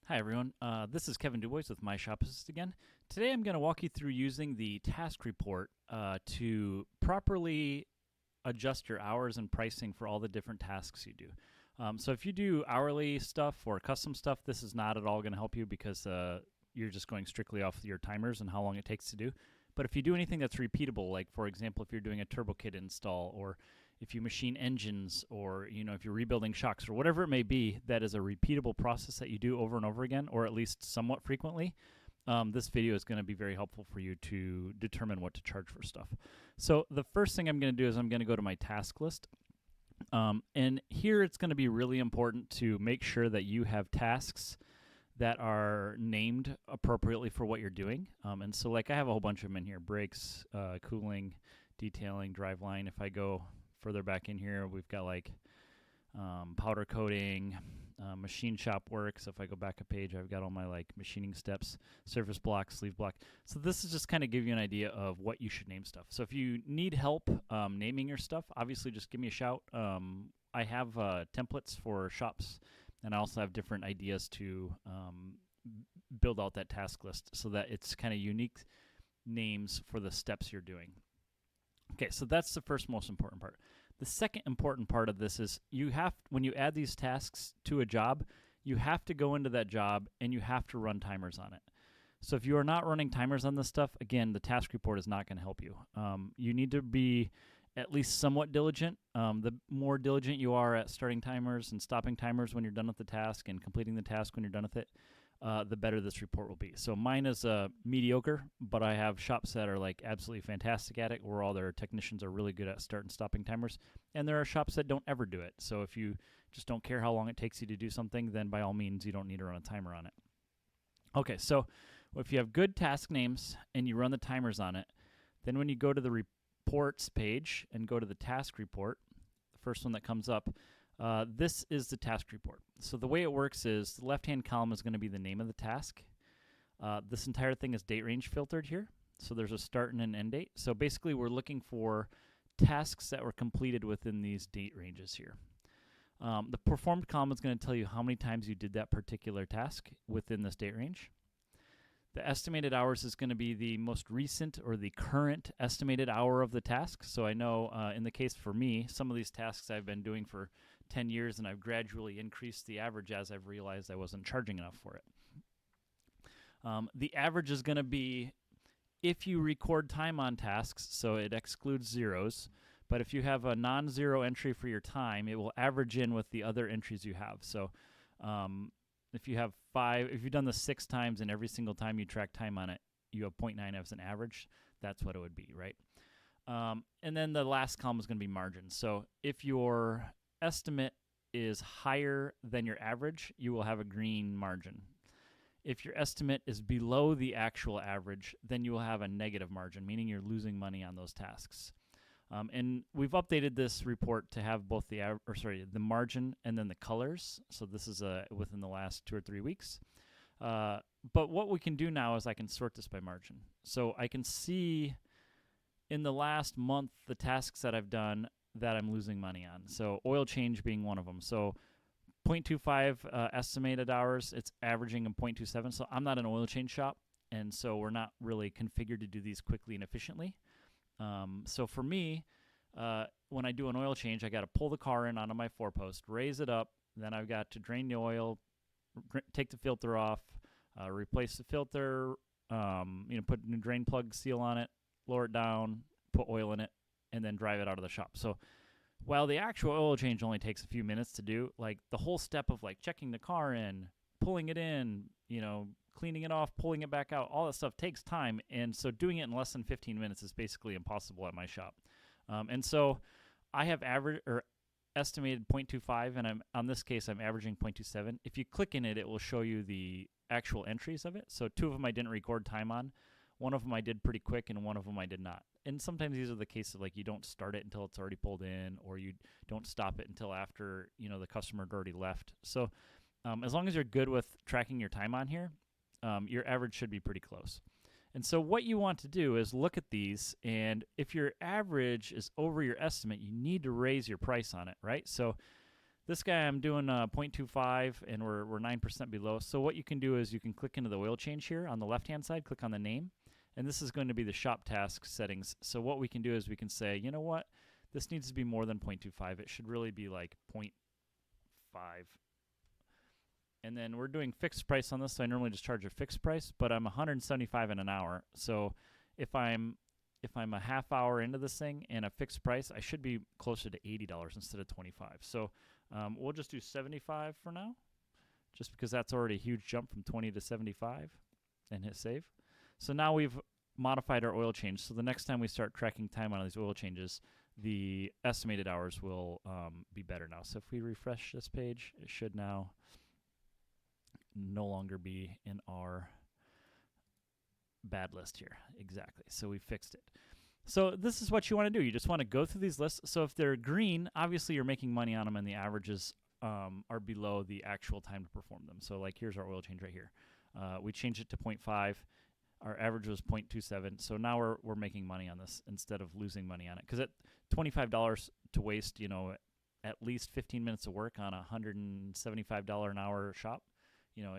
Hi everyone, this is Kevin Dubois with My Shop Assist again. Today I'm going to walk you through using the task report to properly adjust your hours and pricing for all the different tasks you do. So if you do hourly stuff or custom stuff, this is not at all going to help you because you're just going strictly off your timers and how long it takes to do. But if you do anything that's repeatable, like for example, if you're doing a turbo kit install, or if you machine engines, or if you're rebuilding shocks or whatever it may be, that is a repeatable process that you do over and over again, or at least somewhat frequently, this video is going to be very helpful for you to determine what to charge for stuff. So the first thing I'm going to do is I'm going to go to my task list. And here it's going to be really important to make sure that you have tasks that are named appropriately for what you're doing. And so like I have a whole bunch of them in here: brakes, cooling, detailing, driveline. If I go further back in here, we've got like powder coating, machine shop work. So if I go back a page, I've got all my like machining steps, surface block, sleeve block. So this is just kind of give you an idea of what you should name stuff. So if you need help naming your stuff, obviously just give me a shout. I have templates for shops, and I also have different ideas to build out that task list so that it's kind of unique names for the steps you're doing. Okay, so that's the first most important part. The second important part of this is when you add these tasks to a job, you have to go into that job and you have to run timers on it. So if you are not running timers on this stuff, again, the task report is not going to help you. You need to be at least somewhat diligent. The more diligent you are at starting timers and stopping timers when you're done with the task and completing the task when you're done with it, the better this report will be. So mine is mediocre, but I have shops that are like absolutely fantastic at it, where all their technicians are really good at start and stopping timers. And there are shops that don't ever do it. So if you just don't care how long it takes you to do something, then by all means, you don't need to run a timer on it. Okay, so if you have good task names and you run the timers on it, then when you go to the reports page and go to the task report, the first one that comes up, this is the task report. So the way it works is the left-hand column is going to be the name of the task. This entire thing is date range filtered here. So there's a start and an end date. So basically we're looking for tasks that were completed within these date ranges here. The performed column is going to tell you how many times you did that particular task within this date range. The estimated hours is going to be the most recent or the current estimated hour of the task. So I know in the case for me, some of these tasks I've been doing for 10 years, and I've gradually increased the average as I've realized I wasn't charging enough for it. The average is going to be if you record time on tasks, so it excludes zeros. But if you have a non-zero entry for your time, it will average in with the other entries you have. So if you have if you've done this 6 times and every single time you track time on it, you have 0.9 as an average, that's what it would be, right? And then the last column is going to be margin. So if your estimate is higher than your average, you will have a green margin. If your estimate is below the actual average, then you will have a negative margin, meaning you're losing money on those tasks. And we've updated this report to have both the margin and then the colors. So this is within the last 2 or 3 weeks. But what we can do now is I can sort this by margin. So I can see in the last month the tasks that I've done that I'm losing money on. So oil change being one of them. So 0.25 estimated hours, it's averaging a 0.27. So I'm not an oil change shop, and so we're not really configured to do these quickly and efficiently. So for me, when I do an oil change, I got to pull the car in onto my 4-post, raise it up, then I've got to drain the oil, take the filter off, replace the filter, put a new drain plug seal on it, lower it down, put oil in it, and then drive it out of the shop. So while the actual oil change only takes a few minutes to do, like the whole step of like checking the car in, pulling it in, cleaning it off, pulling it back out, all that stuff takes time. And so doing it in less than 15 minutes is basically impossible at my shop. And so I have estimated 0.25, and on this case, I'm averaging 0.27. If you click in it, it will show you the actual entries of it. So 2 of them I didn't record time on. 1 of them I did pretty quick, and 1 of them I did not. And sometimes these are the cases like you don't start it until it's already pulled in, or you don't stop it until after the customer had already left. So as long as you're good with tracking your time on here, your average should be pretty close. And so what you want to do is look at these, and if your average is over your estimate, you need to raise your price on it, right? So This guy I'm doing 0.25, and we're 9% below. So what you can do is you can click into the oil change here on the left-hand side, click on the name, and this is going to be the shop task settings. So what we can do is we can say, you know what, this needs to be more than 0.25. It should really be like 0.5. And then we're doing fixed price on this, so I normally just charge a fixed price, but I'm 175 in an hour. So if I'm a half hour into this thing and a fixed price, I should be closer to $80 instead of 25. So we'll just do 75 for now, just because that's already a huge jump from 20 to 75, and hit save. So now we've modified our oil change. So the next time we start tracking time on these oil changes, the estimated hours will be better now. So if we refresh this page, it should now no longer be in our bad list here. Exactly. So we fixed it. So this is what you want to do. You just want to go through these lists. So if they're green, obviously you're making money on them, and the averages are below the actual time to perform them. So like here's our oil change right here. We changed it to 0.5. Our average was 0.27. So now we're making money on this instead of losing money on it. Because at $25 to waste, you know, at least 15 minutes of work on a $175 an hour shop, you know,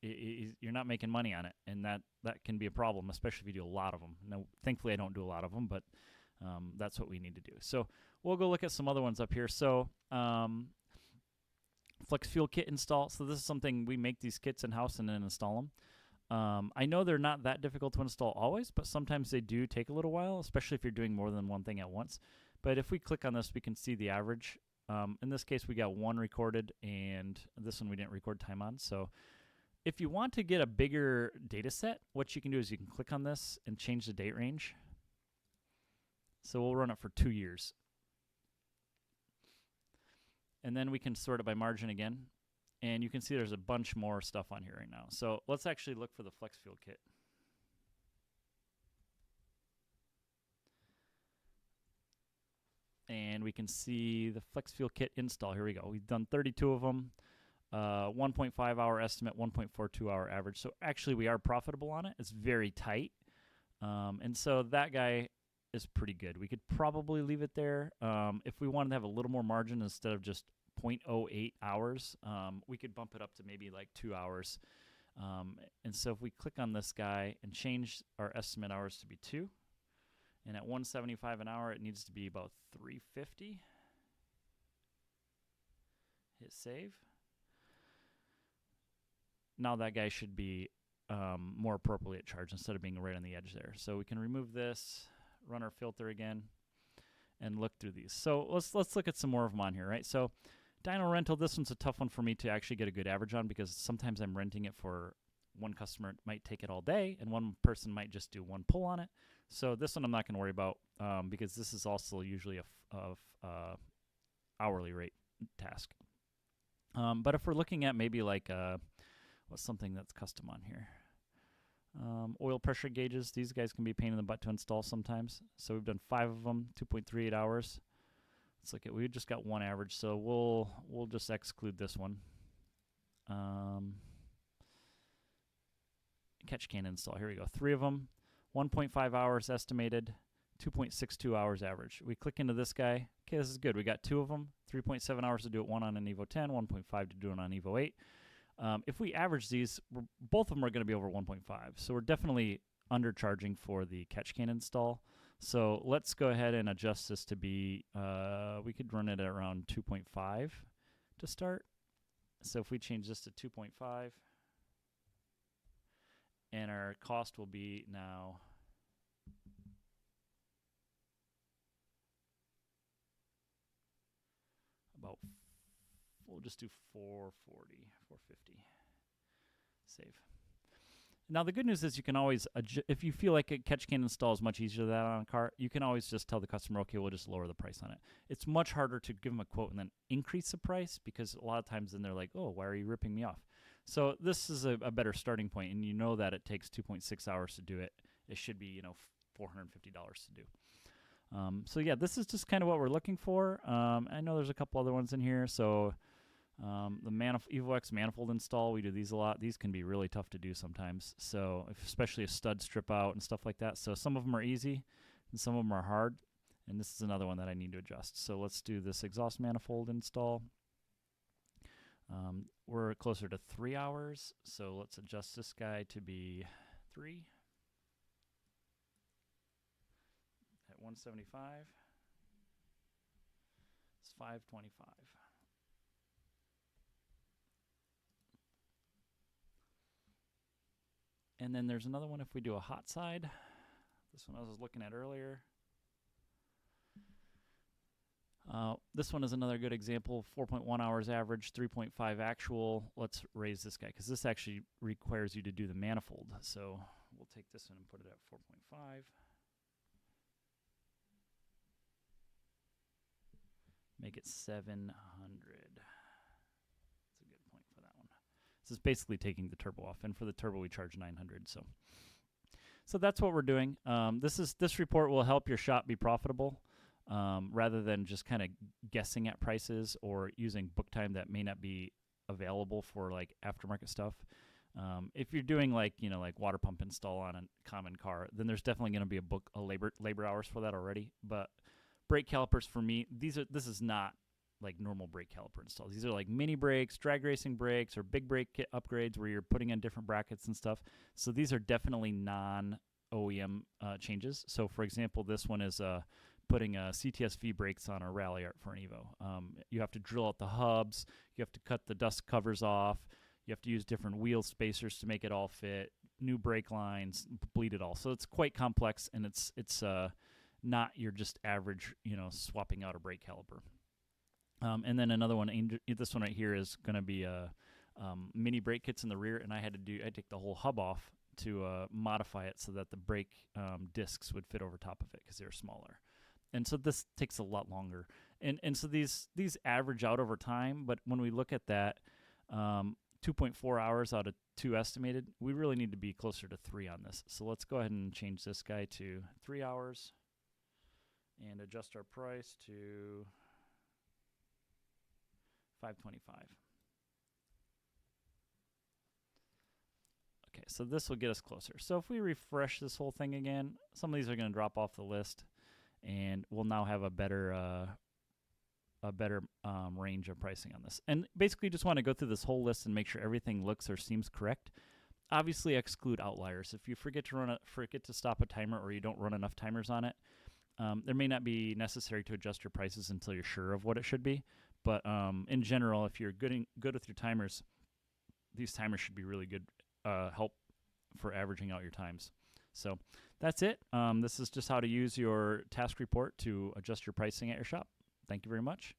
you're not making money on it, and that can be a problem, especially if you do a lot of them. Now, thankfully, I don't do a lot of them, but that's what we need to do. So we'll go look at some other ones up here. So Flex Fuel Kit install. So this is something we make these kits in-house and then install them. I know they're not that difficult to install always, but sometimes they do take a little while, especially if you're doing more than one thing at once. But if we click on this, we can see the average. In this case, we got one recorded, and this one we didn't record time on. So if you want to get a bigger data set, what you can do is you can click on this and change the date range. So we'll run it for 2 years. And then we can sort it by margin again. And you can see there's a bunch more stuff on here right now. So let's actually look for the Flex Fuel Kit. And we can see the Flex Fuel Kit install. Here we go. We've done 32 of them. 1.5 hour estimate, 1.42 hour average. So actually we are profitable on it. It's very tight. And so that guy is pretty good. We could probably leave it there. If we wanted to have a little more margin instead of just 0.08 hours, we could bump it up to maybe like 2 hours. And so if we click on this guy and change our estimate hours to be 2, and at 175 an hour, it needs to be about 350. Hit save. Now that guy should be more appropriately charged instead of being right on the edge there. So we can remove this, run our filter again, and look through these. So let's look at some more of them on here, right? So dyno rental, this one's a tough one for me to actually get a good average on, because sometimes I'm renting it for one customer. It might take it all day, and one person might just do one pull on it. So this one I'm not going to worry about, because this is also usually a hourly rate task. But if we're looking at maybe like what's something that's custom on here? Oil pressure gauges. These guys can be a pain in the butt to install sometimes. So we've done 5 of them, 2.38 hours. Let's look at, we just got one average, so we'll just exclude this one. Catch can install. Here we go. 3 of them, 1.5 hours estimated, 2.62 hours average. We click into this guy. Okay, this is good. We got 2 of them, 3.7 hours to do it, one on an Evo 10, 1.5 to do it on Evo 8. If we average these, both of them are going to be over 1.5. So we're definitely undercharging for the catch can install. So let's go ahead and adjust this to be, we could run it at around 2.5 to start. So if we change this to 2.5, and our cost will be now about, we'll just do 440, 450. Save. Now the good news is you can always, if you feel like a catch can install is much easier than that on a car, you can always just tell the customer, okay, we'll just lower the price on it. It's much harder to give them a quote and then increase the price, because a lot of times then they're like, oh, why are you ripping me off? So this is a better starting point, and you know that it takes 2.6 hours to do it. It should be, you know, $450 to do. So yeah, this is just kind of what we're looking for. I know there's a couple other ones in here. So the EvoX manifold install, we do these a lot. These can be really tough to do sometimes. So especially a stud strip out and stuff like that. So some of them are easy and some of them are hard. And this is another one that I need to adjust. So let's do this exhaust manifold install. We're closer to 3 hours, so let's adjust this guy to be 3 at 175. It's 525. And then there's another one if we do a hot side. This one I was looking at earlier. This one is another good example. 4.1 hours average, 3.5 actual. Let's raise this guy because this actually requires you to do the manifold. So we'll take this one and put it at 4.5. Make it 700. That's a good point for that one. This is basically taking the turbo off, and for the turbo we charge 900. So that's what we're doing. This report will help your shop be profitable. Rather than just kind of guessing at prices or using book time that may not be available for like aftermarket stuff. If you're doing like water pump install on a common car, then there's definitely going to be a labor hours for that already. But brake calipers for me, this is not like normal brake caliper installs. These are like mini brakes, drag racing brakes, or big brake kit upgrades where you're putting in different brackets and stuff. So these are definitely non-OEM changes. So for example, this one is putting CTSV brakes on a rally art for an Evo. You have to drill out the hubs. You have to cut the dust covers off. You have to use different wheel spacers to make it all fit. New brake lines, bleed it all. So it's quite complex, and it's not your just average, swapping out a brake caliper. And then another one, this one right here is going to be mini brake kits in the rear, and I take the whole hub off to modify it so that the brake discs would fit over top of it because they're smaller. And so this takes a lot longer. And so these average out over time, but when we look at that, 2.4 hours out of 2 estimated, we really need to be closer to 3 on this. So let's go ahead and change this guy to 3 hours and adjust our price to 525. Okay, so this will get us closer. So if we refresh this whole thing again, some of these are going to drop off the list, and we'll now have a better range of pricing on this. And basically just want to go through this whole list and make sure everything looks or seems correct. Obviously exclude outliers. If you forget to stop a timer, or you don't run enough timers on it, there may not be necessary to adjust your prices until you're sure of what it should be. But in general, if you're good with your timers, these timers should be really good help for averaging out your times. So that's it. This is just how to use your task report to adjust your pricing at your shop. Thank you very much.